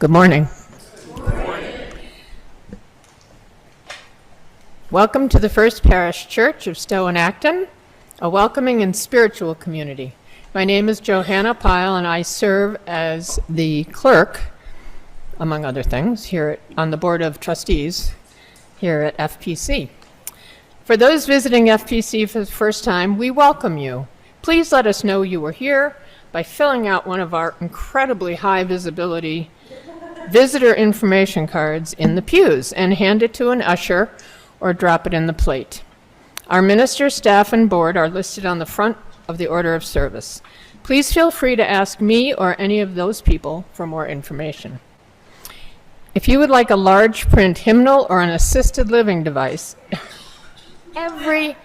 Good morning. Welcome to the First Parish Church of Stowe and Acton, a welcoming and spiritual community. My name is Johanna Pyle, and I serve as the clerk, among other things, on the Board of Trustees here at FPC. For those visiting FPC for the first time, we welcome you. Please let us know you were here by filling out one of our incredibly high visibility visitor information cards in the pews and hand it to an usher or drop it in the plate. Our minister, staff, and board are listed on the front of the order of service. Please feel free to ask me or any of those people for more information. If you would like a large print hymnal or an assisted living device, every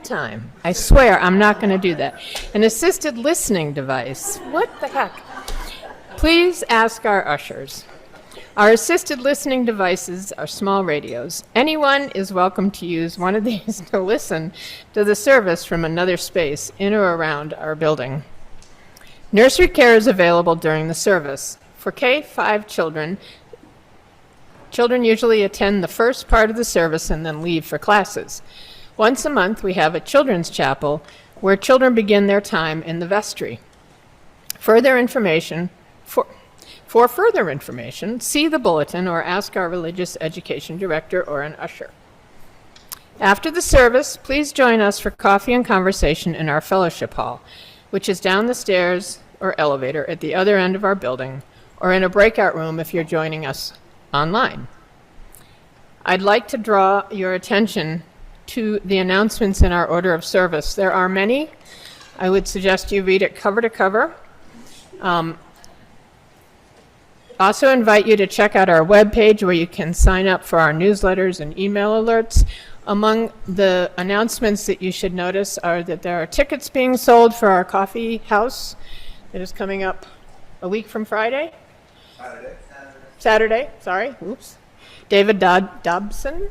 time, I swear I'm not going to do that. An assisted listening device, what the heck? Please ask our ushers. Our assisted listening devices are small radios. Anyone is welcome to use one of these to listen to the service from another space in or around our building. Nursery care is available during the service. For K-5 children usually attend the first part of the service and then leave for classes. Once a month, we have a children's chapel where children begin their time in the vestry. For further information, see the bulletin or ask our religious education director or an usher. After the service, please join us for coffee and conversation in our fellowship hall, which is down the stairs or elevator at the other end of our building, or in a breakout room if you're joining us online. I'd like to draw your attention to the announcements in our order of service. There are many. I would suggest you read it cover to cover. Also invite you to check out our webpage where you can sign up for our newsletters and email alerts. Among the announcements that you should notice are that there are tickets being sold for our coffee house that is coming up a week from Friday. Saturday, sorry, oops. David Dodson.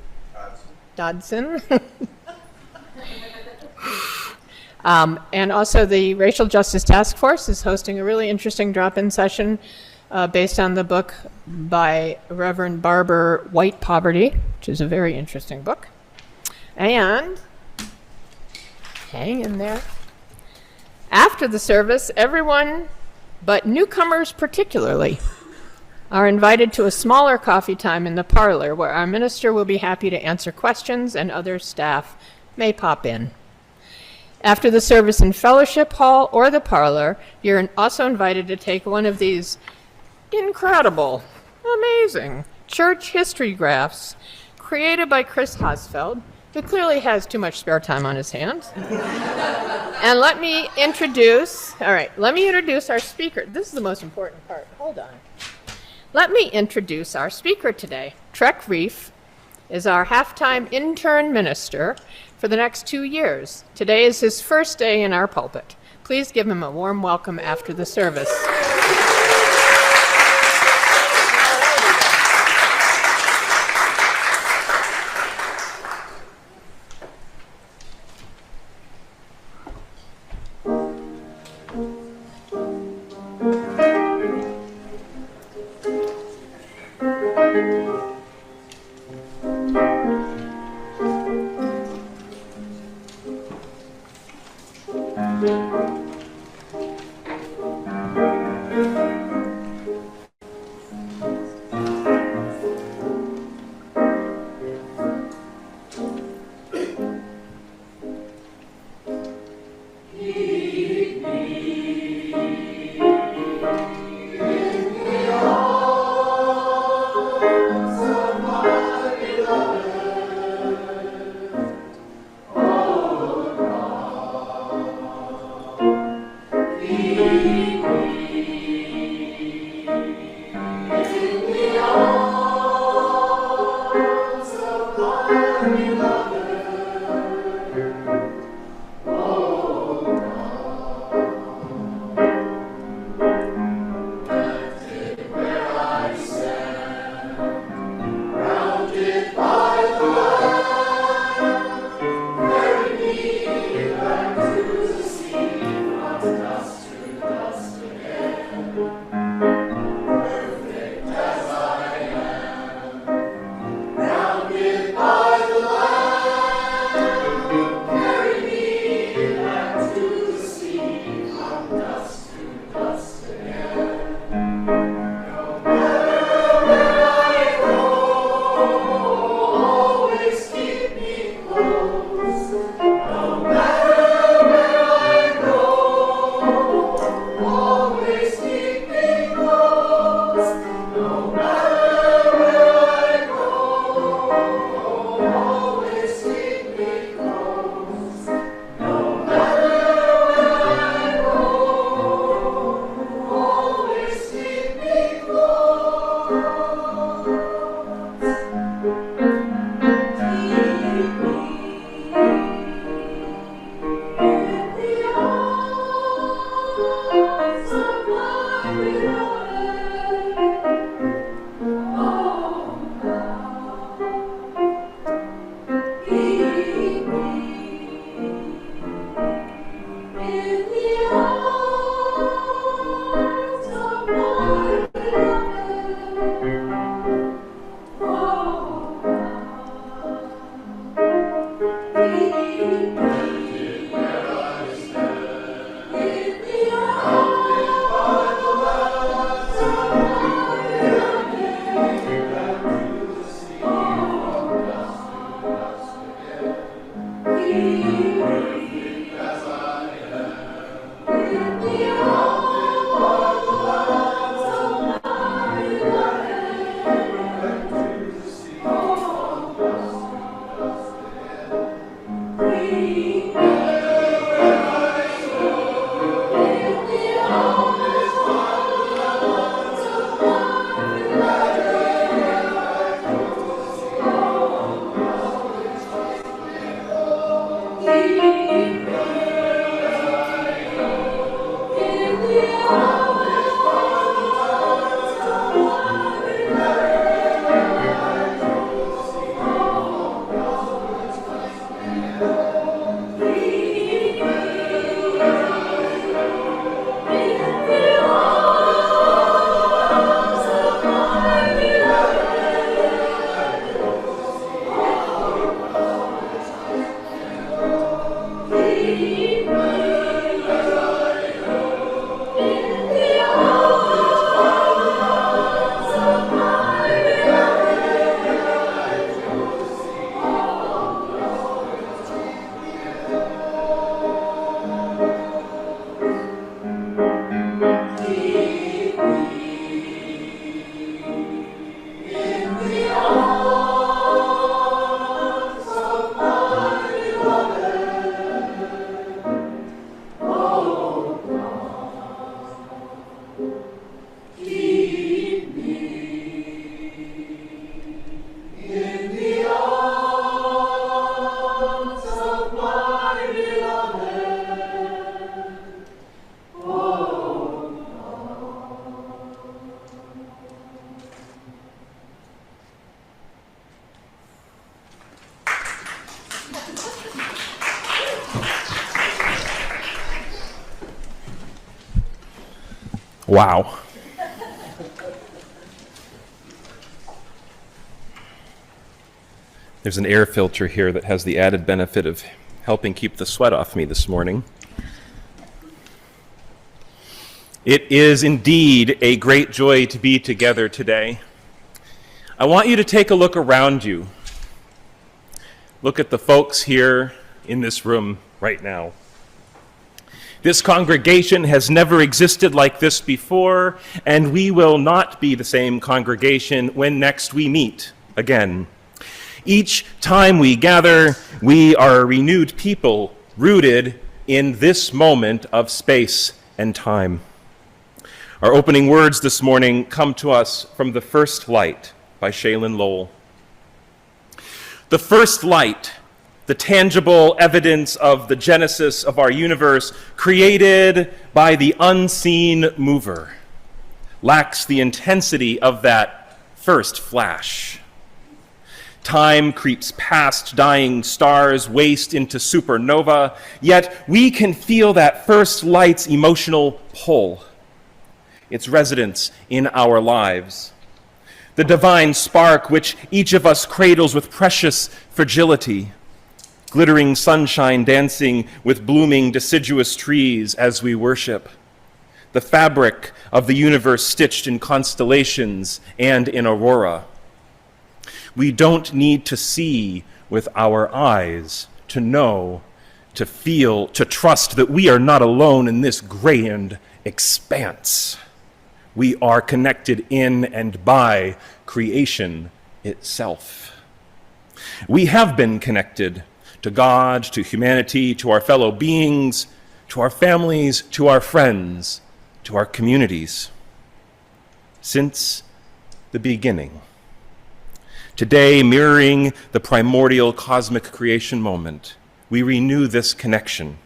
And also the Racial Justice Task Force is hosting a really interesting drop-in session based on the book by Reverend Barber, White Poverty, which is a very interesting book. And, hang in there. After the service, everyone, but newcomers particularly, are invited to a smaller coffee time in the parlor where our minister will be happy to answer questions and other staff may pop in. After the service in fellowship hall or the parlor, you're also invited to take one of these incredible, amazing church history graphs created by Chris Hossfeld, who clearly has too much spare time on his hands. And let me introduce our speaker. This is the most important part. Hold on. Let me introduce our speaker today. Reef is our half-time intern minister for the next 2 years. Today is his first day in our pulpit. Please give him a warm welcome after the service. Wow. There's an air filter here that has the added benefit of helping keep the sweat off me this morning. It is indeed a great joy to be together today. I want you to take a look around you. Look at the folks here in this room right now. This congregation has never existed like this before, and we will not be the same congregation when next we meet again. Each time we gather, we are a renewed people rooted in this moment of space and time. Our opening words this morning come to us from The First Light by Shaylin Lowell. The first light, the tangible evidence of the genesis of our universe, created by the unseen mover, lacks the intensity of that first flash. Time creeps past dying stars, waste into supernova, yet we can feel that first light's emotional pull, its residence in our lives. The divine spark which each of us cradles with precious fragility, glittering sunshine dancing with blooming deciduous trees as we worship. The fabric of the universe stitched in constellations and in aurora. We don't need to see with our eyes to know, to feel, to trust that we are not alone in this grand expanse. We are connected in and by creation itself. We have been connected to God, to humanity, to our fellow beings, to our families, to our friends, to our communities, since the beginning. Today, mirroring the primordial cosmic creation moment, we renew this connection.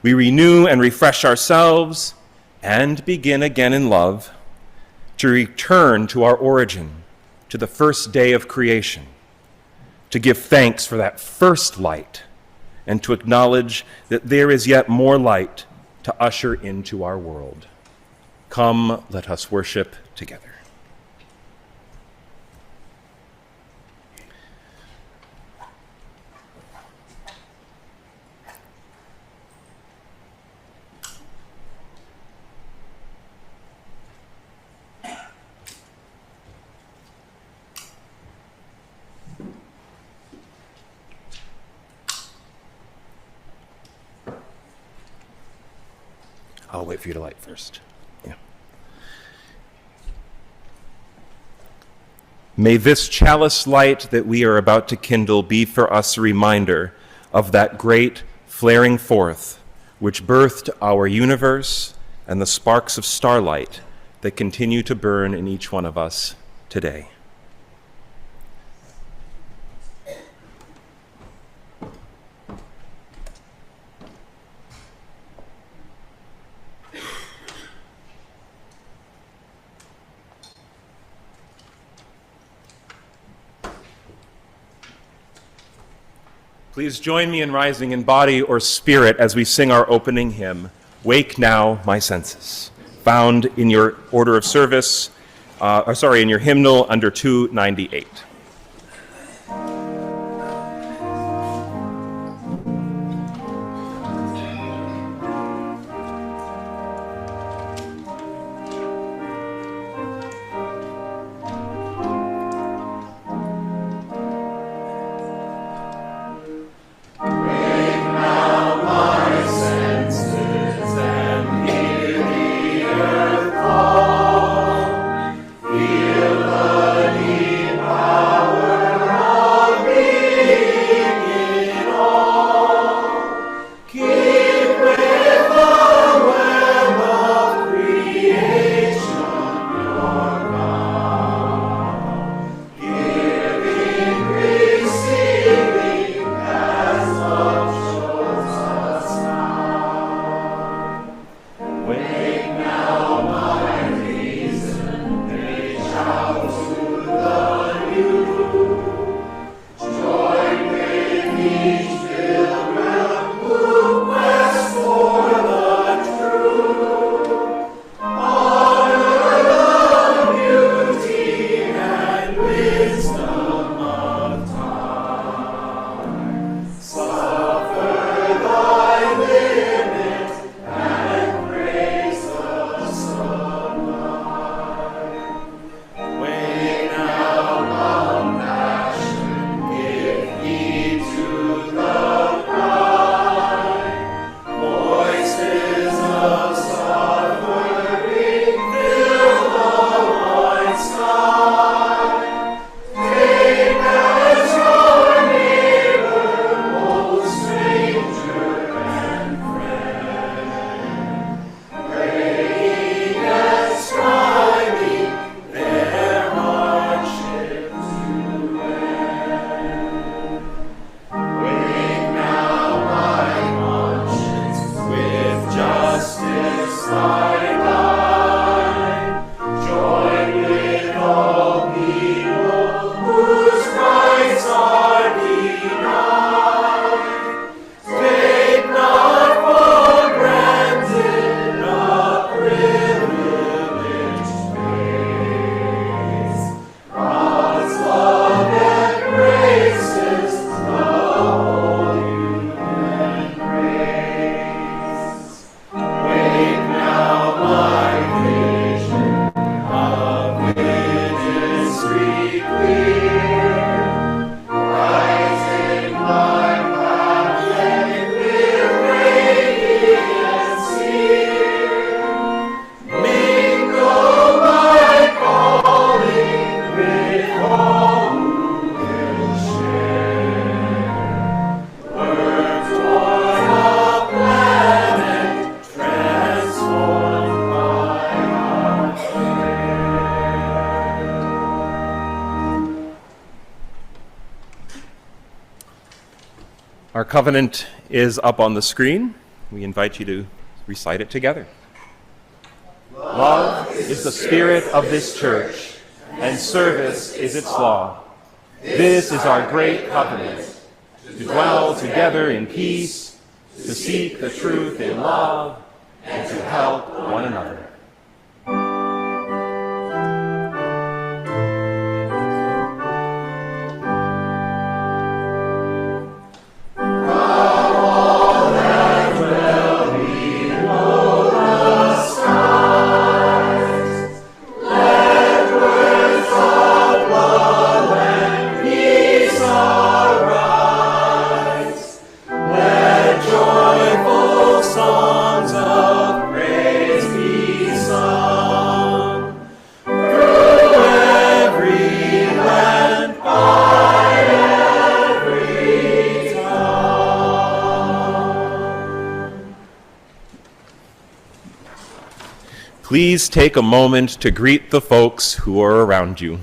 We renew and refresh ourselves and begin again in love to return to our origin, to the first day of creation, to give thanks for that first light, and to acknowledge that there is yet more light to usher into our world. Come, let us worship together. I'll wait for you to light first. Yeah. May this chalice light that we are about to kindle be for us a reminder of that great flaring forth which birthed our universe and the sparks of starlight that continue to burn in each one of us today. Please join me in rising in body or spirit as we sing our opening hymn, Wake Now, My Senses, found in your order of service, in your hymnal under 298. Feel the deep Our covenant is up on the screen. We invite you to recite it together. Love is the spirit of this church, and service is its law. This is our great covenant, to dwell together in peace, to seek the truth in love, and to help one another. Please take a moment to greet the folks who are around you.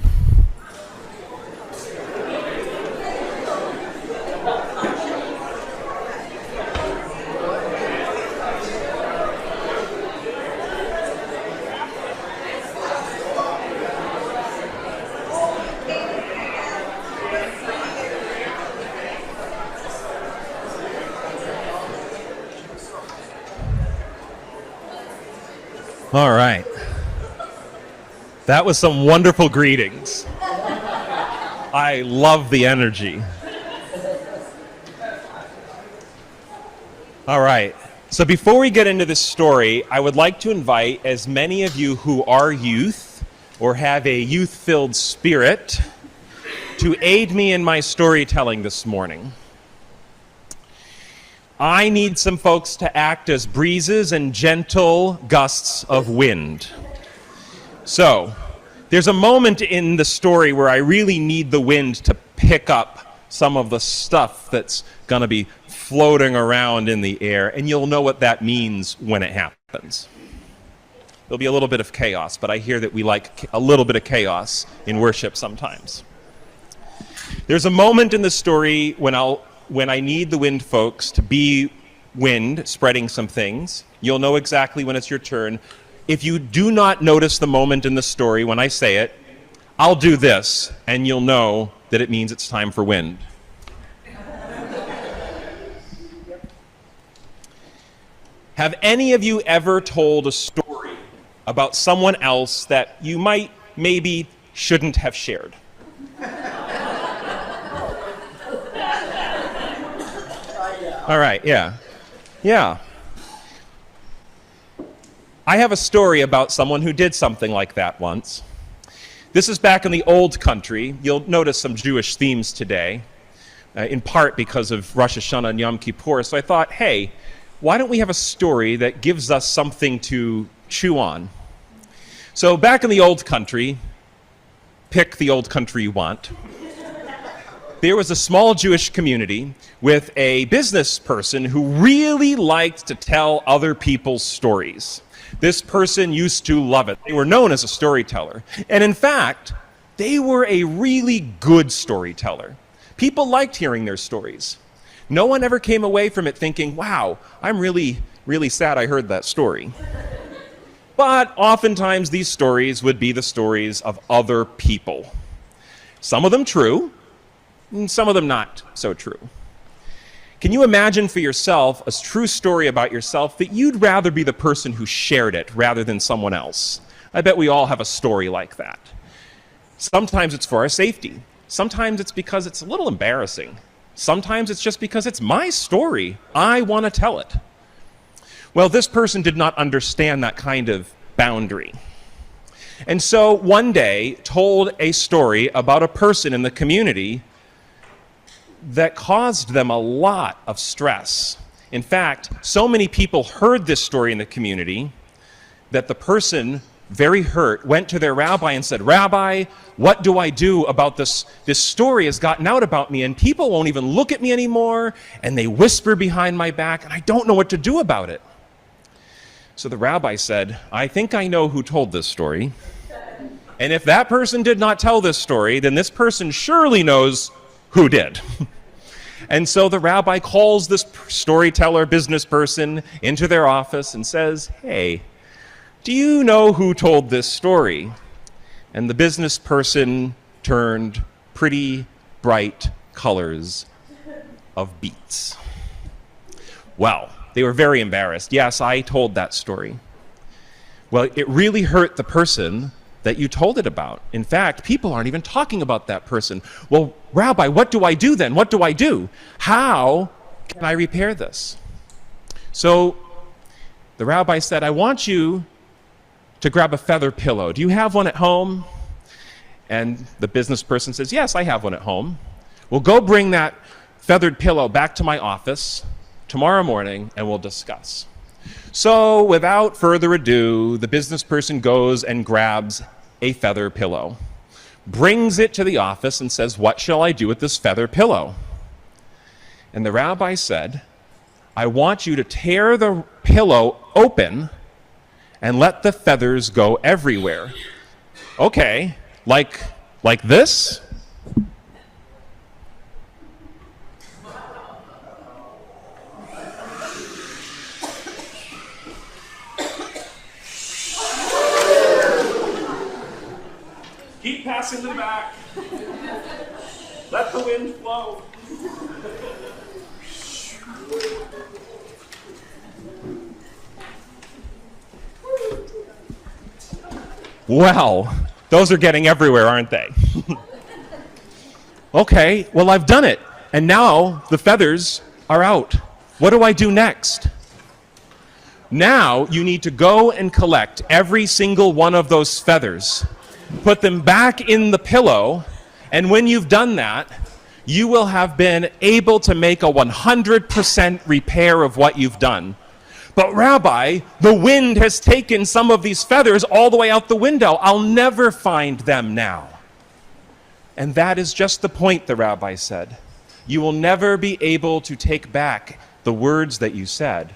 All right. That was some wonderful greetings. I love the energy. All right. So before we get into this story, I would like to invite as many of you who are youth or have a youth-filled spirit to aid me in my storytelling this morning. I need some folks to act as breezes and gentle gusts of wind. So, there's a moment in the story where I really need the wind to pick up some of the stuff that's going to be floating around in the air, and you'll know what that means when it happens. There'll be a little bit of chaos, but I hear that we like a little bit of chaos in worship sometimes. There's a moment in the story when I need the wind folks to be wind, spreading some things. You'll know exactly when it's your turn. If you do not notice the moment in the story when I say it, I'll do this, and you'll know that it means it's time for wind. Have any of you ever told a story about someone else that you maybe shouldn't have shared? All right, yeah. I have a story about someone who did something like that once. This is back in the old country. You'll notice some Jewish themes today, in part because of Rosh Hashanah and Yom Kippur. So I thought, hey, why don't we have a story that gives us something to chew on? So back in the old country, pick the old country you want, there was a small Jewish community with a business person who really liked to tell other people's stories. This person used to love it. They were known as a storyteller. And in fact, they were a really good storyteller. People liked hearing their stories. No one ever came away from it thinking, wow, I'm really, really sad I heard that story. But oftentimes these stories would be the stories of other people. Some of them true, and some of them not so true. Can you imagine for yourself a true story about yourself that you'd rather be the person who shared it rather than someone else? I bet we all have a story like that. Sometimes it's for our safety. Sometimes it's because it's a little embarrassing. Sometimes it's just because it's my story. I want to tell it. Well, this person did not understand that kind of boundary. And so one day told a story about a person in the community that caused them a lot of stress. In fact, so many people heard this story in the community that the person, very hurt, went to their rabbi and said, "Rabbi, what do I do about this? This story has gotten out about me, and people won't even look at me anymore, and they whisper behind my back, and I don't know what to do about it." So the rabbi said, "I think I know who told this story. And if that person did not tell this story, then this person surely knows who did." And so the rabbi calls this storyteller, business person, into their office and says, "Hey, do you know who told this story?" And the business person turned pretty bright colors of beets. Well, they were very embarrassed. "Yes, I told that story." "Well, it really hurt the person that you told it about. In fact, people aren't even talking about that person." "Well, Rabbi, what do I do then? What do I do? How can I repair this?" So the rabbi said, "I want you to grab a feather pillow. Do you have one at home?" And the business person says, "Yes, I have one at home." "Well, go bring that feathered pillow back to my office tomorrow morning and we'll discuss." So without further ado, the business person goes and grabs a feather pillow, brings it to the office and says, "What shall I do with this feather pillow?" And the rabbi said, "I want you to tear the pillow open and let the feathers go everywhere." "Okay, like this?" "Keep passing to the back. Let the wind flow." Well, those are getting everywhere, aren't they? "Okay, well, I've done it, and now the feathers are out. What do I do next?" "Now you need to go and collect every single one of those feathers, put them back in the pillow, and when you've done that, you will have been able to make a 100% repair of what you've done." "But Rabbi, the wind has taken some of these feathers all the way out the window. I'll never find them now." "And that is just the point," the rabbi said. "You will never be able to take back the words that you said,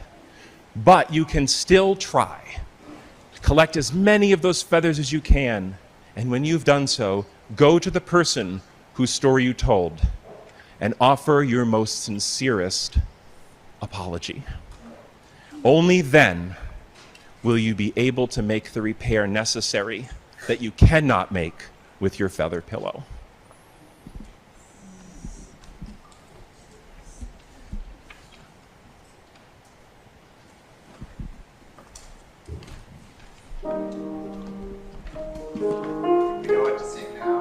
but you can still try. Collect as many of those feathers as you can, and when you've done so, go to the person whose story you told and offer your most sincerest apology. Only then will you be able to make the repair necessary that you cannot make with your feather pillow." You know what to sing now?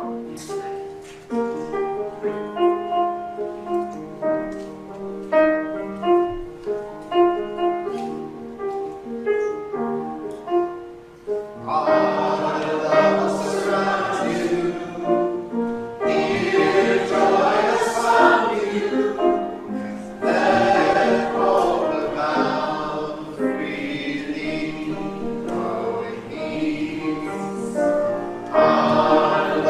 Alleluia.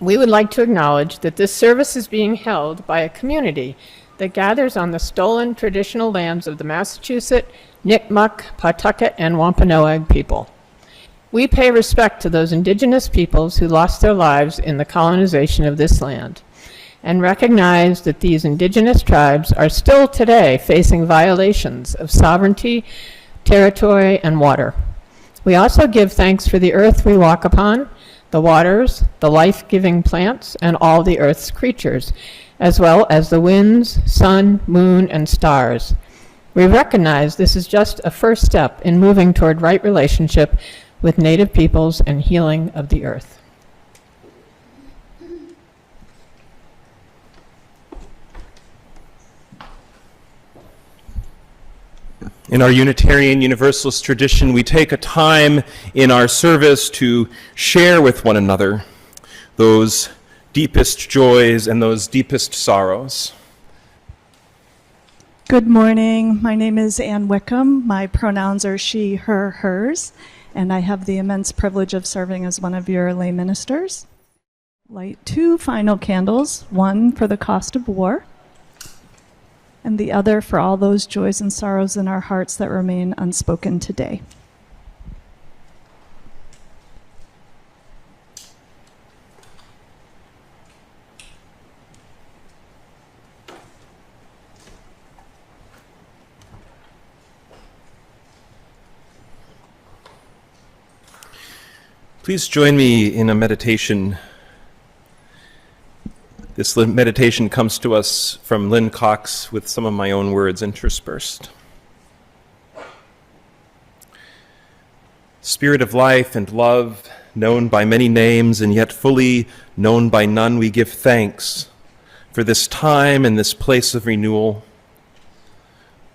We would like to acknowledge that this service is being held by a community that gathers on the stolen traditional lands of the Massachusetts, Nipmuc, Pawtucket, and Wampanoag people. We pay respect to those indigenous peoples who lost their lives in the colonization of this land, and recognize that these indigenous tribes are still today facing violations of sovereignty, territory, and water. We also give thanks for the earth we walk upon, the waters, the life-giving plants, and all the earth's creatures, as well as the winds, sun, moon, and stars. We recognize this is just a first step in moving toward right relationship with Native peoples and healing of the earth. In our Unitarian Universalist tradition, we take a time in our service to share with one another those deepest joys and those deepest sorrows. Good morning. My name is Ann Wickham. My pronouns are she, her, hers, and I have the immense privilege of serving as one of your lay ministers. Light 2 final candles, one for the cost of war, and the other for all those joys and sorrows in our hearts that remain unspoken today. Please join me in a meditation. This meditation comes to us from Lynn Cox with some of my own words interspersed. Spirit of life and love, known by many names and yet fully known by none, we give thanks for this time and this place of renewal.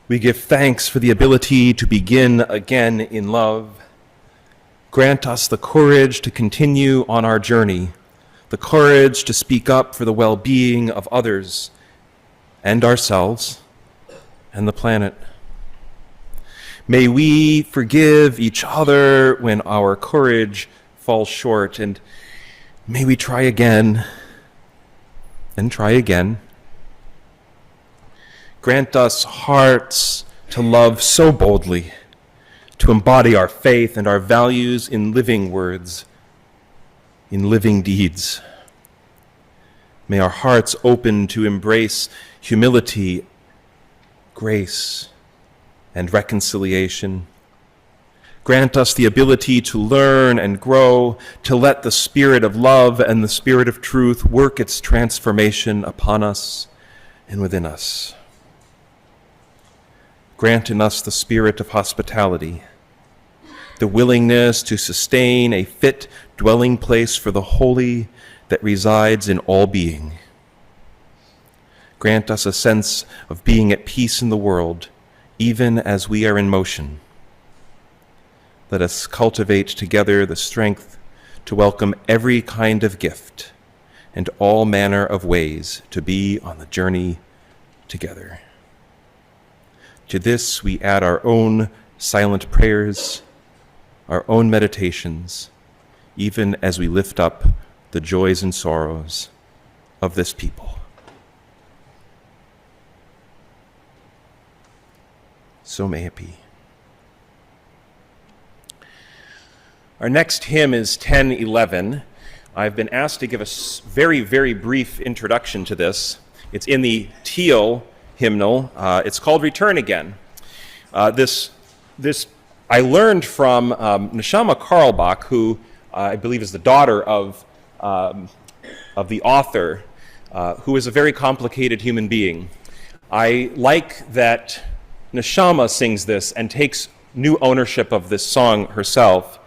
We give thanks for the ability to begin again in love. Grant us the courage to continue on our journey, the courage to speak up for the well-being of others and ourselves and the planet. May we forgive each other when our courage falls short, and may we try again and try again. Grant us hearts to love so boldly, to embody our faith and our values in living words, in living deeds. May our hearts open to embrace humility, grace, and reconciliation. Grant us the ability to learn and grow, to let the Spirit of love and the Spirit of truth work its transformation upon us and within us. Grant in us the spirit of hospitality, the willingness to sustain a fit dwelling place for the holy that resides in all being. Grant us a sense of being at peace in the world, even as we are in motion. Let us cultivate together the strength to welcome every kind of gift and all manner of ways to be on the journey together. To this we add our own silent prayers, our own meditations, even as we lift up the joys and sorrows of this people. So may it be. Our next hymn is 1011. I've been asked to give a very, very brief introduction to this. It's in the teal hymnal. It's called Return Again. This I learned from Neshama Carlbach, who I believe is the daughter of the author, who is a very complicated human being. I like that Neshama sings this and takes new ownership of this song herself.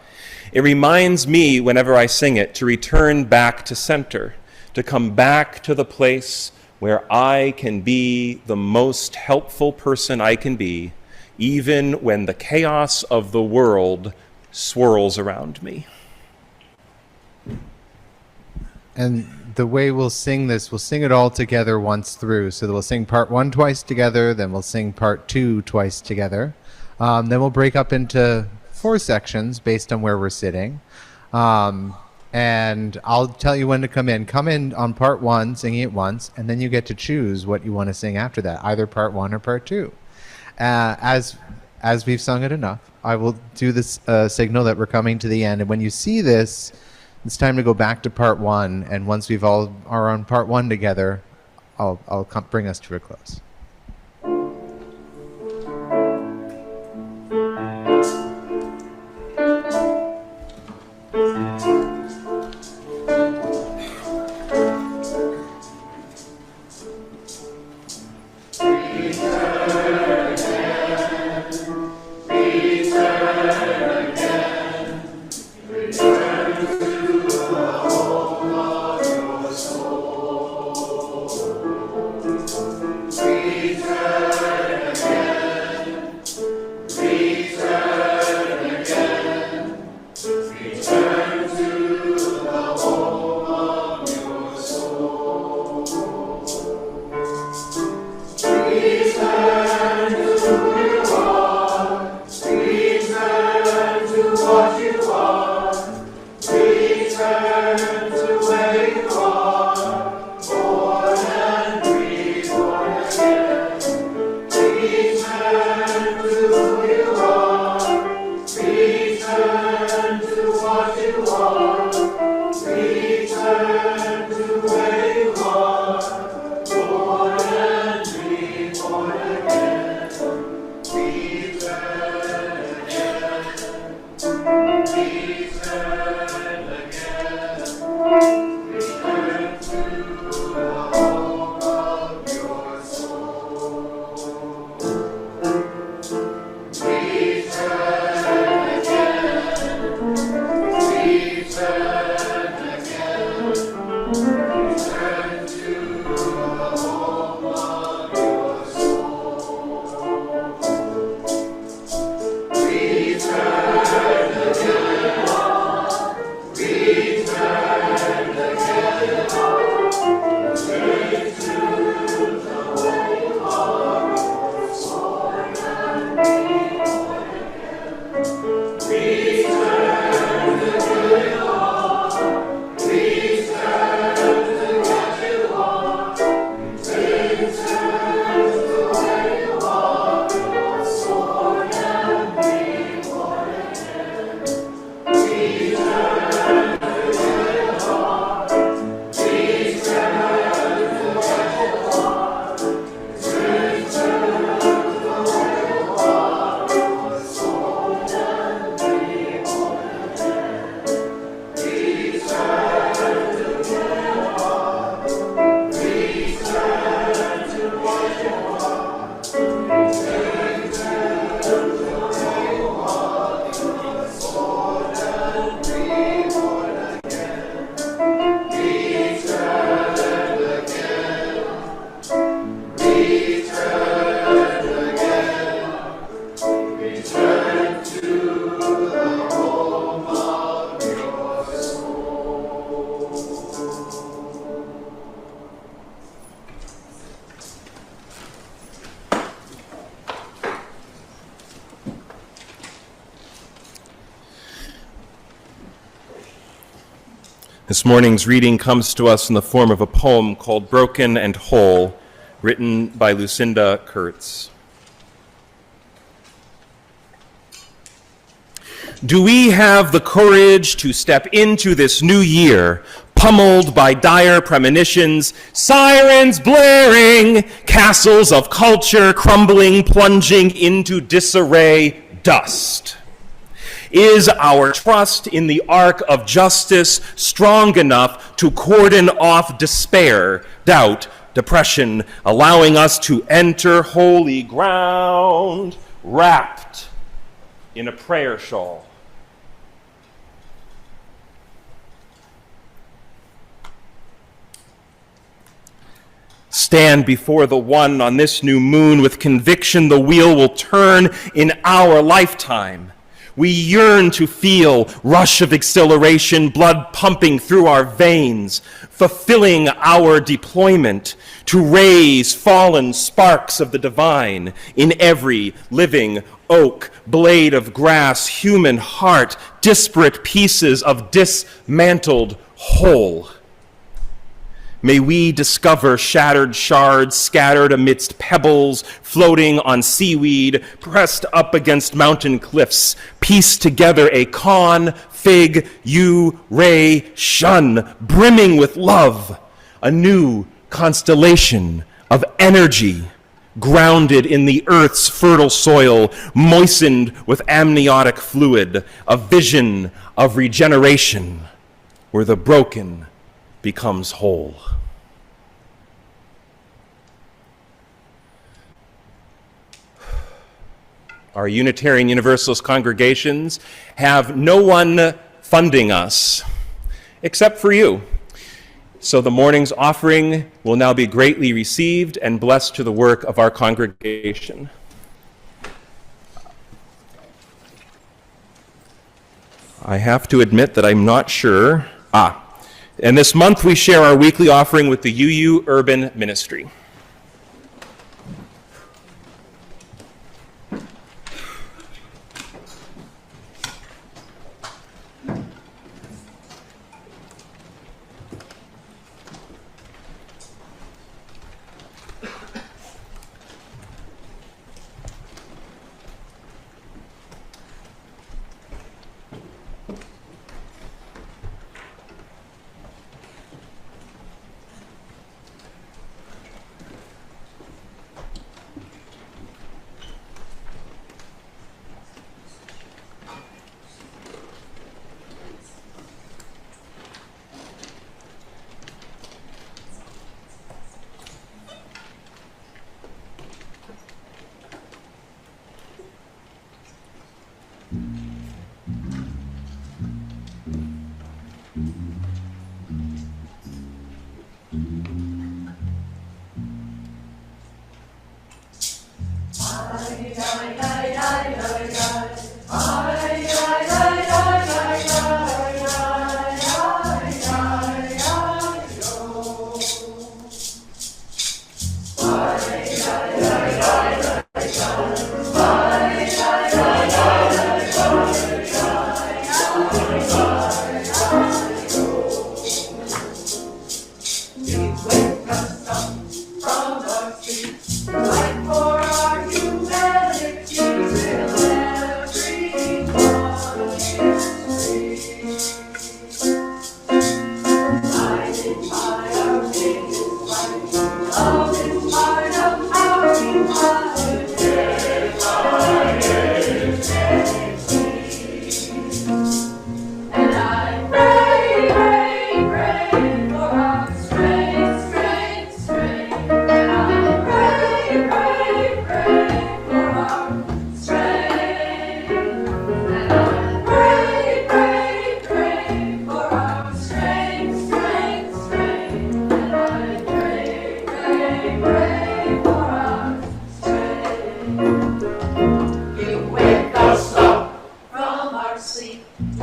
It reminds me, whenever I sing it, to return back to center, to come back to the place where I can be the most helpful person I can be, even when the chaos of the world swirls around me. And the way we'll sing this, we'll sing it all together once through. So we'll sing part 1 twice together, then we'll sing part 2 twice together. Then we'll break up into 4 sections based on where we're sitting. and I'll tell you when to come in. Come in on part 1, singing it once, and then you get to choose what you want to sing after that, either part 1 or part 2. As we've sung it enough, I will do this signal that we're coming to the end, and when you see this, it's time to go back to part 1, and once we've all are on part 1 together, I'll bring us to a close. This morning's reading comes to us in the form of a poem called Broken and Whole, written by Lucinda Kurtz. Do we have the courage to step into this new year, pummeled by dire premonitions, sirens blaring, castles of culture crumbling, plunging into disarray, dust? Is our trust in the arc of justice strong enough to cordon off despair, doubt, depression, allowing us to enter holy ground, wrapped in a prayer shawl? Stand before the one on this new moon with conviction the wheel will turn in our lifetime. We yearn to feel rush of exhilaration, blood pumping through our veins, fulfilling our deployment to raise fallen sparks of the divine in every living oak, blade of grass, human heart, disparate pieces of dismantled whole. May we discover shattered shards scattered amidst pebbles, floating on seaweed, pressed up against mountain cliffs, piece together a con, fig, yew, ray, shun, brimming with love, a new constellation of energy, grounded in the earth's fertile soil, moistened with amniotic fluid, a vision of regeneration where the broken becomes whole. Our Unitarian Universalist congregations have no one funding us except for you. So the morning's offering will now be greatly received and blessed to the work of our congregation. I have to admit that I'm not sure. And this month we share our weekly offering with the UU Urban Ministry.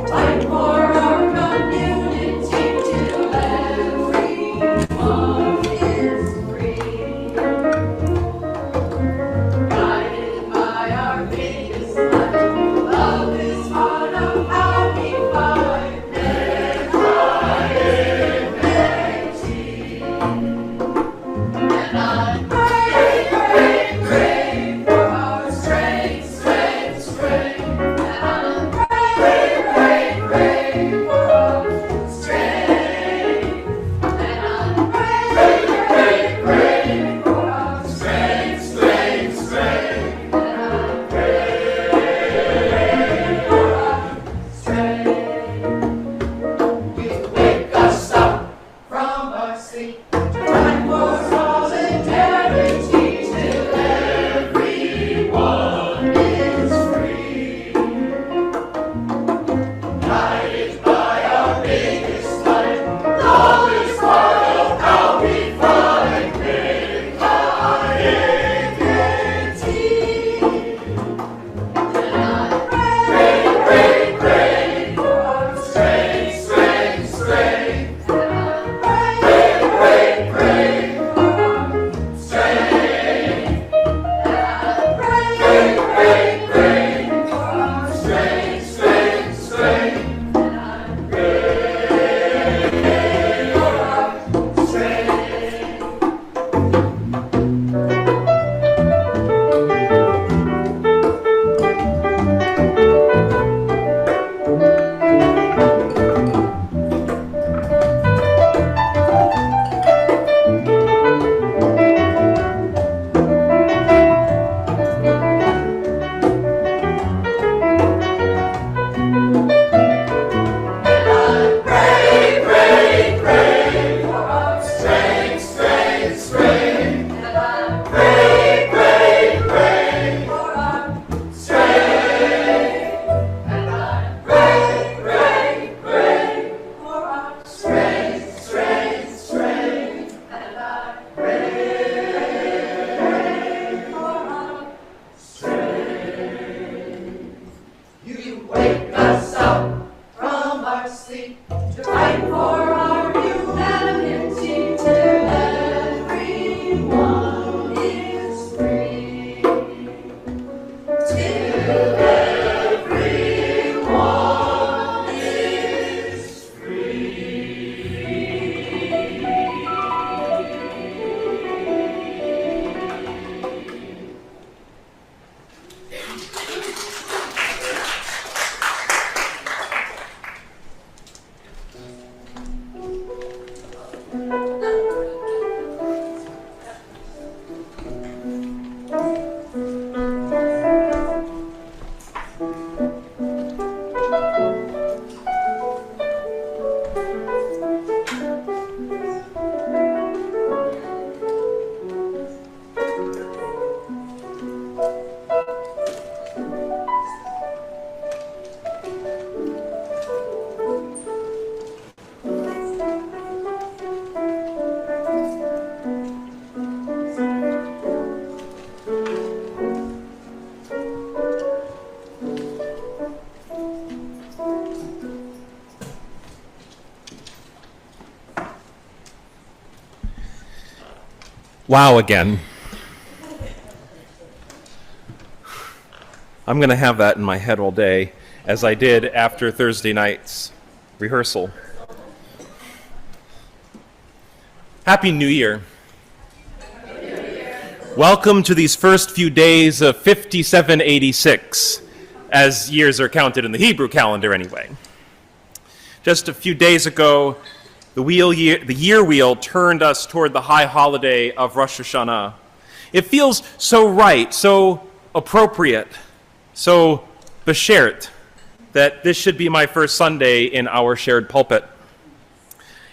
Pray, Wow again. I'm going to have that in my head all day, as I did after Thursday night's rehearsal. Happy New Year. Welcome to these first few days of 5786, as years are counted in the Hebrew calendar anyway. Just a few days ago, the year wheel turned us toward the high holiday of Rosh Hashanah. It feels so right, so appropriate, so beshert, that this should be my first Sunday in our shared pulpit.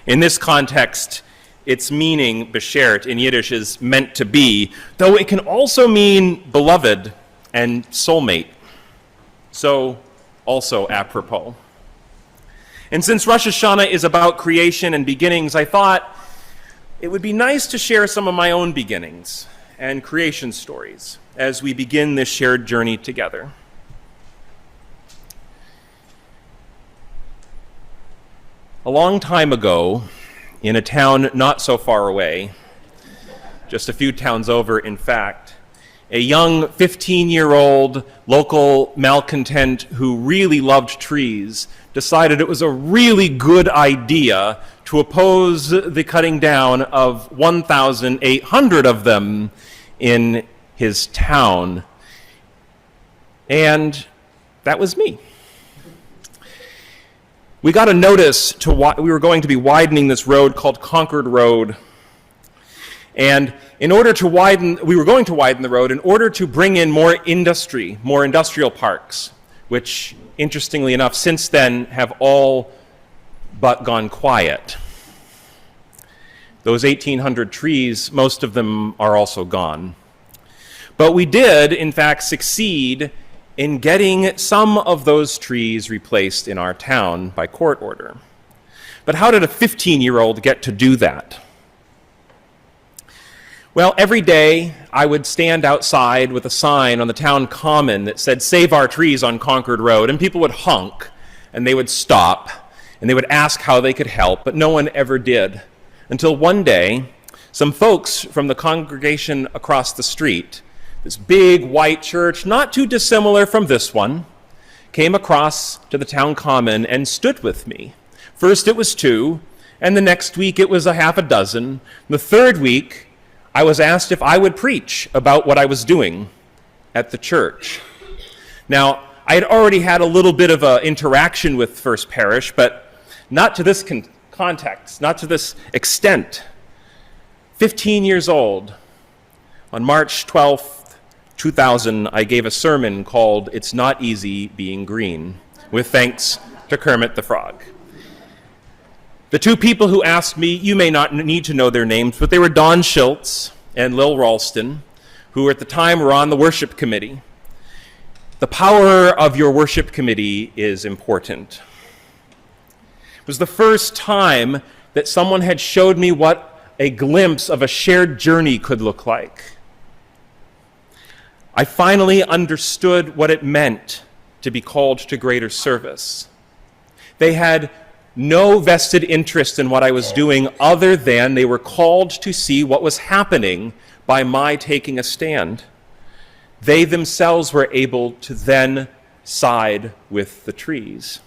In this context, its meaning, beshert, in Yiddish is meant to be, though it can also mean beloved and soulmate. So, also apropos. And since Rosh Hashanah is about creation and beginnings, I thought it would be nice to share some of my own beginnings and creation stories as we begin this shared journey together. A long time ago, in a town not so far away, just a few towns over, in fact, a young 15-year-old local malcontent who really loved trees decided it was a really good idea to oppose the cutting down of 1,800 of them in his town. And that was me. We got a notice we were going to be widening this road called Concord Road. And we were going to widen the road in order to bring in more industry, more industrial parks, which, interestingly enough, since then have all but gone quiet. Those 1,800 trees, most of them are also gone. But we did, in fact, succeed in getting some of those trees replaced in our town by court order. But how did a 15-year-old get to do that? Well, every day I would stand outside with a sign on the town common that said, "Save our trees on Concord Road," and people would honk, and they would stop, and they would ask how they could help, but no one ever did. Until one day, some folks from the congregation across the street, this big white church, not too dissimilar from this one, came across to the town common and stood with me. First it was 2, and the next week it was a half a dozen. The third week, I was asked if I would preach about what I was doing at the church. Now, I had already had a little bit of an interaction with First Parish, but not to this context, not to this extent. 15 years old, on March 12th, 2000, I gave a sermon called "It's Not Easy Being Green," with thanks to Kermit the Frog. The two people who asked me, you may not need to know their names, but they were Don Schultz and Lil Ralston, who at the time were on the worship committee. The power of your worship committee is important. It was the first time that someone had showed me what a glimpse of a shared journey could look like. I finally understood what it meant to be called to greater service. They had no vested interest in what I was doing other than they were called to see what was happening by my taking a stand. They themselves were able to then side with the trees.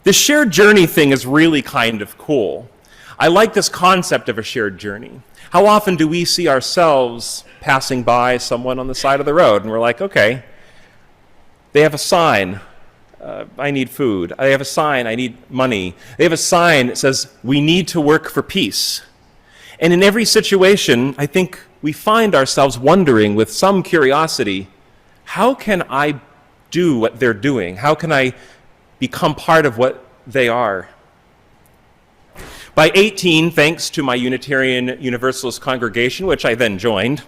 This shared journey thing is really kind of cool. I like this concept of a shared journey. How often do we see ourselves passing by someone on the side of the road and we're like, okay, they have a sign, I need food. They have a sign, I need money. They have a sign that says, we need to work for peace. And in every situation, I think we find ourselves wondering with some curiosity, how can I do what they're doing? How can I become part of what they are? By 18, thanks to my Unitarian Universalist congregation, which I then joined,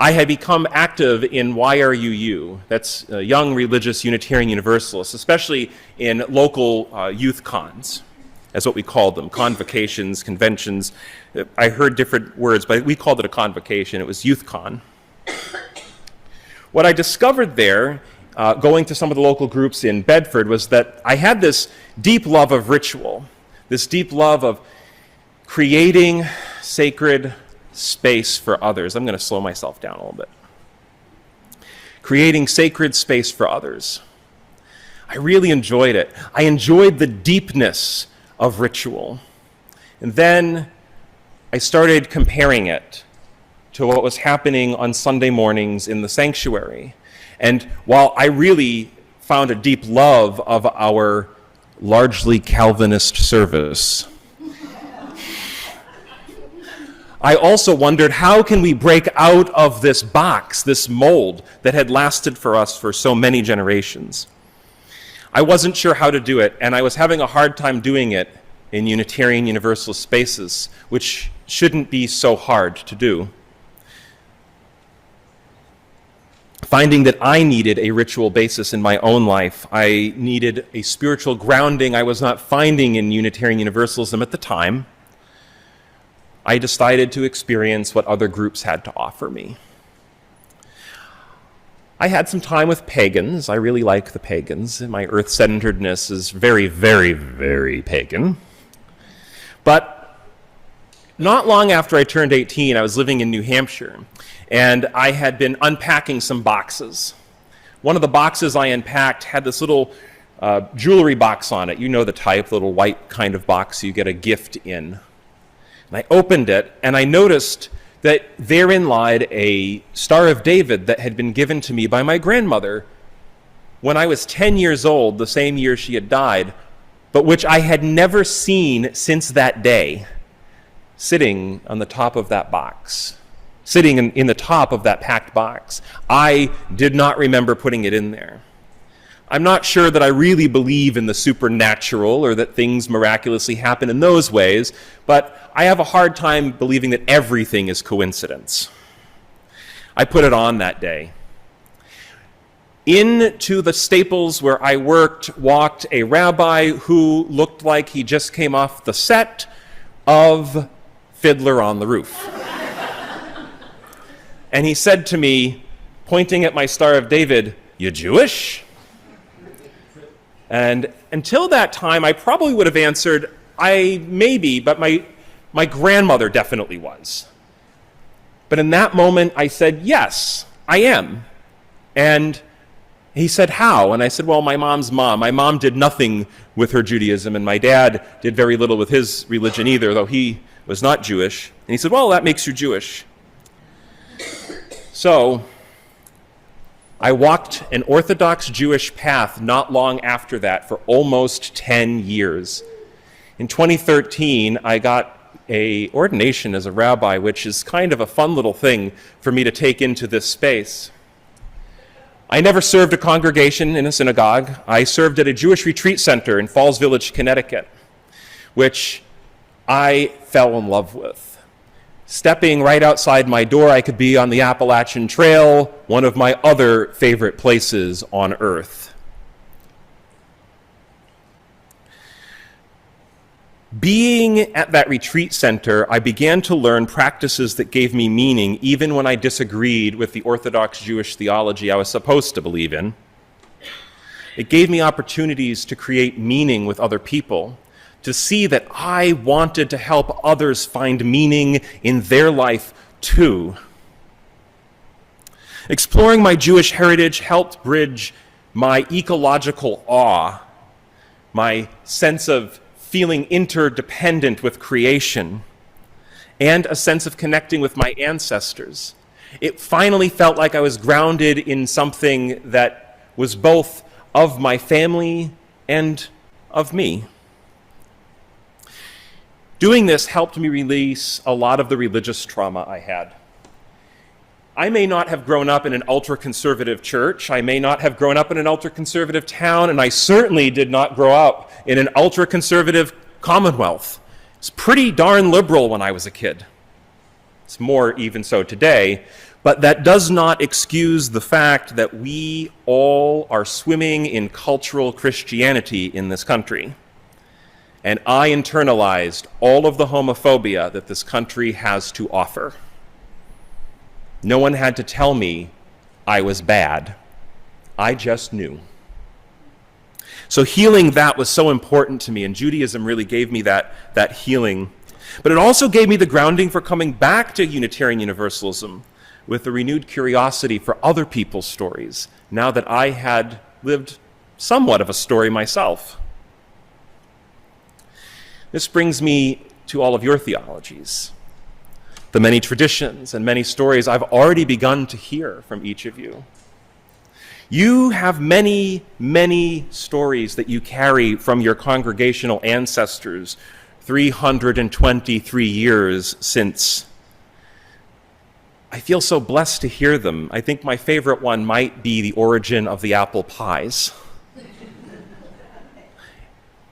I had become active in YRUU, that's Young Religious Unitarian Universalists, especially in local youth cons, as what we called them, convocations, conventions. I heard different words, but we called it a convocation. It was youth con. What I discovered there, going to some of the local groups in Bedford, was that I had this deep love of ritual, this deep love of creating sacred space for others. I'm going to slow myself down a little bit. Creating sacred space for others. I really enjoyed it. I enjoyed the deepness of ritual. And then I started comparing it to what was happening on Sunday mornings in the sanctuary. And while I really found a deep love of our largely Calvinist service, I also wondered, how can we break out of this box, this mold that had lasted for us for so many generations? I wasn't sure how to do it, and I was having a hard time doing it in Unitarian Universalist spaces, which shouldn't be so hard to do. Finding that I needed a ritual basis in my own life, I needed a spiritual grounding I was not finding in Unitarian Universalism at the time, I decided to experience what other groups had to offer me. I had some time with pagans. I really like the pagans. My earth-centeredness is very, very, very pagan. But not long after I turned 18, I was living in New Hampshire, and I had been unpacking some boxes. One of the boxes I unpacked had this little jewelry box on it. You know the type, little white kind of box you get a gift in. And I opened it, and I noticed that therein lied a Star of David that had been given to me by my grandmother when I was 10 years old, the same year she had died, but which I had never seen since that day, sitting on the top of that box, sitting in the top of that packed box. I did not remember putting it in there. I'm not sure that I really believe in the supernatural or that things miraculously happen in those ways, but I have a hard time believing that everything is coincidence. I put it on that day. Into the Staples where I worked walked a rabbi who looked like he just came off the set of Fiddler on the Roof. And he said to me, pointing at my Star of David, "You Jewish?" And until that time, I probably would have answered, I maybe, but my grandmother definitely was. But in that moment, I said, yes, I am. And he said, how? And I said, well, my mom's mom. My mom did nothing with her Judaism, and my dad did very little with his religion either, though he was not Jewish. And he said, well, that makes you Jewish. So I walked an Orthodox Jewish path not long after that for almost 10 years. In 2013, I got an ordination as a rabbi, which is kind of a fun little thing for me to take into this space. I never served a congregation in a synagogue. I served at a Jewish retreat center in Falls Village, Connecticut, which I fell in love with. Stepping right outside my door, I could be on the Appalachian Trail, one of my other favorite places on earth. Being at that retreat center, I began to learn practices that gave me meaning, even when I disagreed with the Orthodox Jewish theology I was supposed to believe in. It gave me opportunities to create meaning with other people, to see that I wanted to help others find meaning in their life too. Exploring my Jewish heritage helped bridge my ecological awe, my sense of feeling interdependent with creation, and a sense of connecting with my ancestors. It finally felt like I was grounded in something that was both of my family and of me. Doing this helped me release a lot of the religious trauma I had. I may not have grown up in an ultra-conservative church, I may not have grown up in an ultra-conservative town, and I certainly did not grow up in an ultra-conservative commonwealth. It's pretty darn liberal when I was a kid. It's more even so today, but that does not excuse the fact that we all are swimming in cultural Christianity in this country. And I internalized all of the homophobia that this country has to offer. No one had to tell me I was bad. I just knew. So healing that was so important to me, and Judaism really gave me that healing. But it also gave me the grounding for coming back to Unitarian Universalism with a renewed curiosity for other people's stories, now that I had lived somewhat of a story myself. This brings me to all of your theologies, the many traditions and many stories I've already begun to hear from each of you. You have many, many stories that you carry from your congregational ancestors 323 years since. I feel so blessed to hear them. I think my favorite one might be the origin of the apple pies.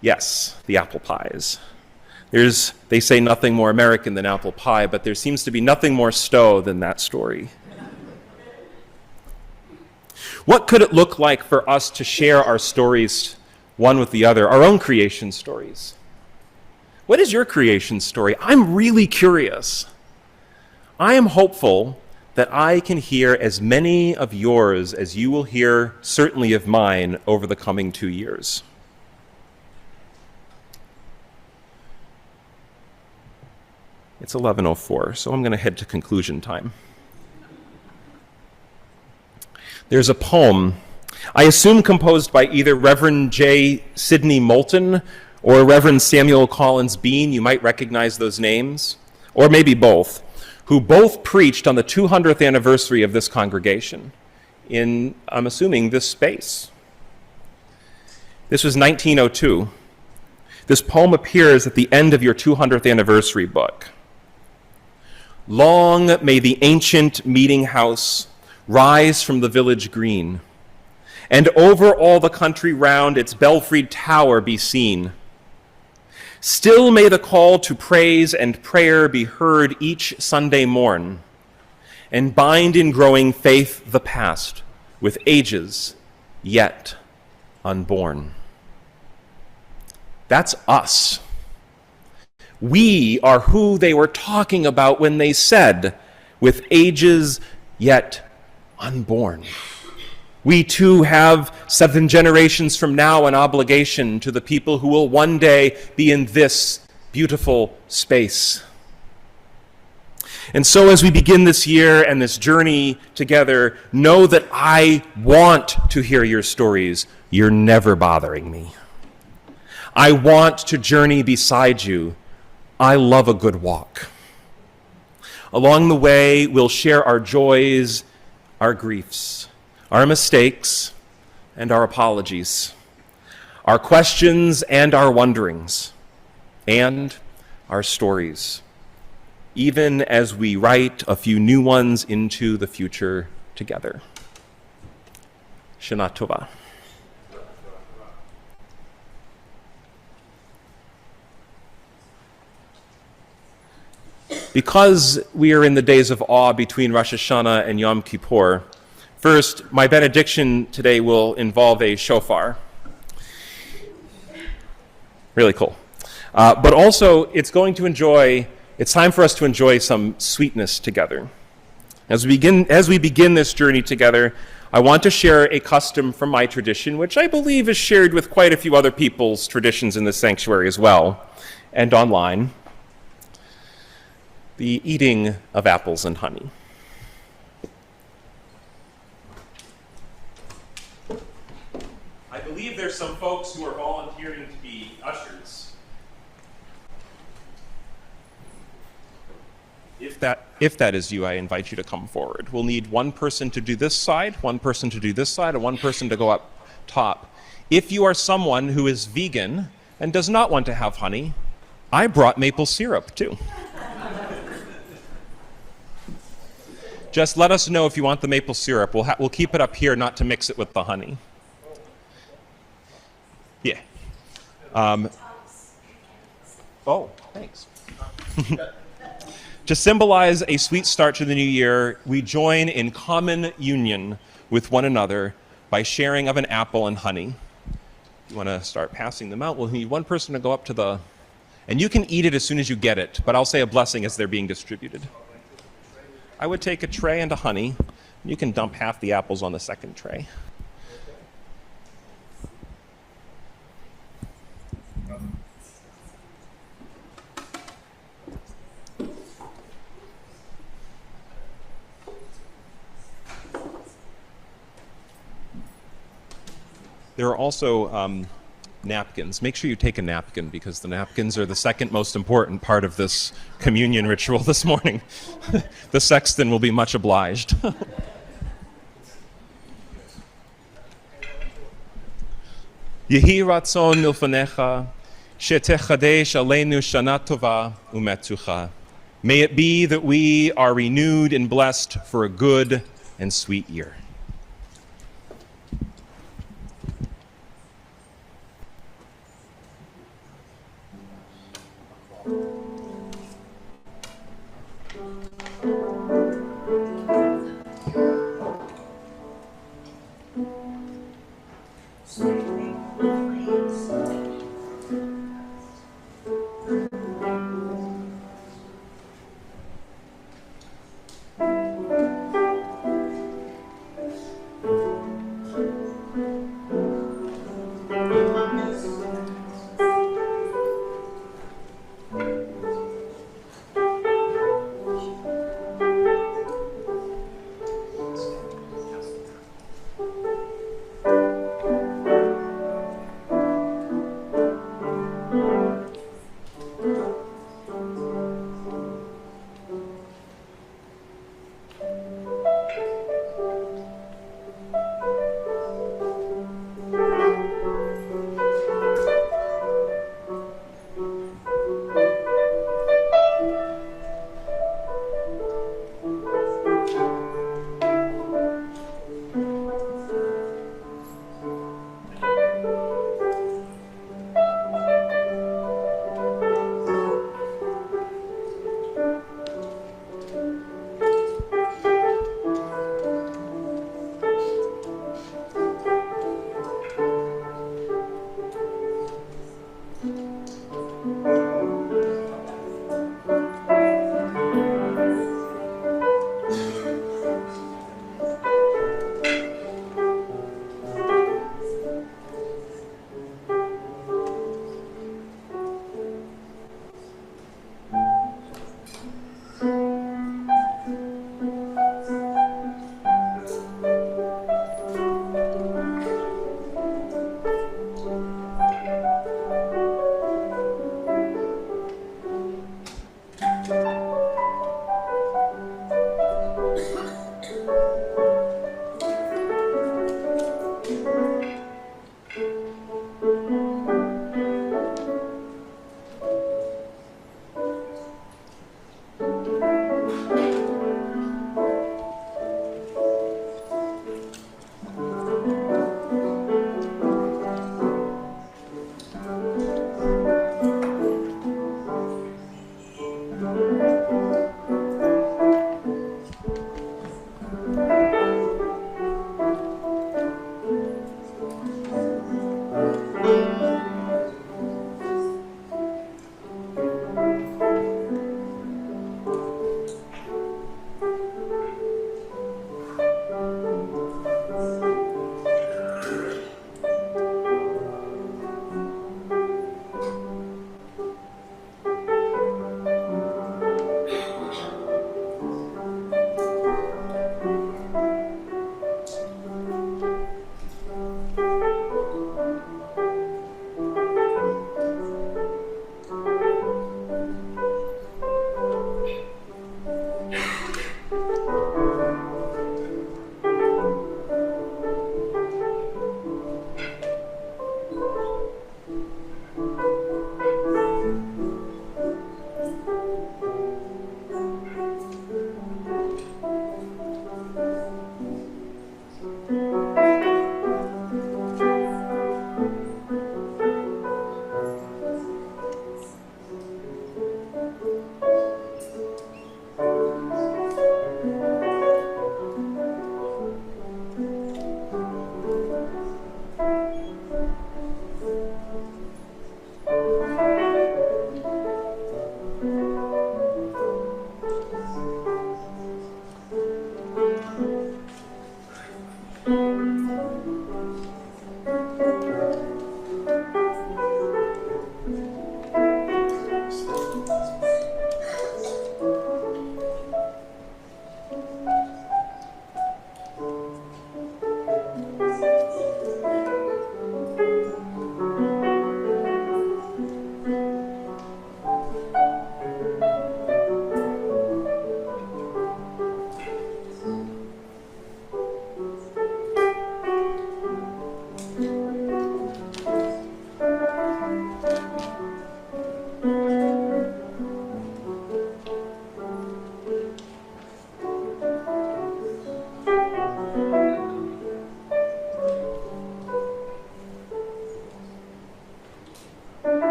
Yes, the apple pies. They say nothing more American than apple pie, but there seems to be nothing more Stowe than that story. What could it look like for us to share our stories one with the other, our own creation stories? What is your creation story? I'm really curious. I am hopeful that I can hear as many of yours as you will hear, certainly of mine, over the coming 2 years. It's 11:04, so I'm going to head to conclusion time. There's a poem, I assume composed by either Reverend J. Sidney Moulton or Reverend Samuel Collins Bean. You might recognize those names, or maybe both, who both preached on the 200th anniversary of this congregation in, I'm assuming, this space. This was 1902. This poem appears at the end of your 200th anniversary book. Long may the ancient meeting house rise from the village green, and over all the country round its belfried tower be seen. Still may the call to praise and prayer be heard each Sunday morn, and bind in growing faith the past with ages yet unborn. That's us. We are who they were talking about when they said, with ages yet unborn. We too have 7 generations from now an obligation to the people who will one day be in this beautiful space. And so as we begin this year and this journey together, know that I want to hear your stories. You're never bothering me. I want to journey beside you. I love a good walk. Along the way, we'll share our joys, our griefs, our mistakes, and our apologies, our questions and our wonderings, and our stories, even as we write a few new ones into the future together. Shana Tova. Because we are in the days of awe between Rosh Hashanah and Yom Kippur, first, my benediction today will involve a shofar. Really cool. But also, it's time for us to enjoy some sweetness together. As we begin this journey together, I want to share a custom from my tradition, which I believe is shared with quite a few other people's traditions in this sanctuary as well, and online. The eating of apples and honey. I believe there's some folks who are volunteering to be ushers. If that is you, I invite you to come forward. We'll need one person to do this side, one person to do this side, and one person to go up top. If you are someone who is vegan and does not want to have honey, I brought maple syrup too. Just let us know if you want the maple syrup. We'll keep it up here, not to mix it with the honey. Yeah. Oh, thanks. To symbolize a sweet start to the new year, we join in common union with one another by sharing of an apple and honey. You want to start passing them out? We'll need one person to go up to the... And you can eat it as soon as you get it, but I'll say a blessing as they're being distributed. I would take a tray and a honey. You can dump half the apples on the second tray. There are also napkins. Make sure you take a napkin because the napkins are the second most important part of this communion ritual this morning. The sexton will be much obliged. Yehi ratzon milfanecha, shetechadesh aleinu shana tova umetucha. May it be that we are renewed and blessed for a good and sweet year.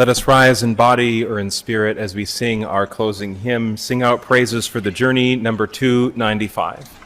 Let us rise in body or in spirit as we sing our closing hymn. Sing out praises for the journey, number 295.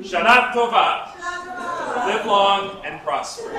Shana Tova. Live long and prosper.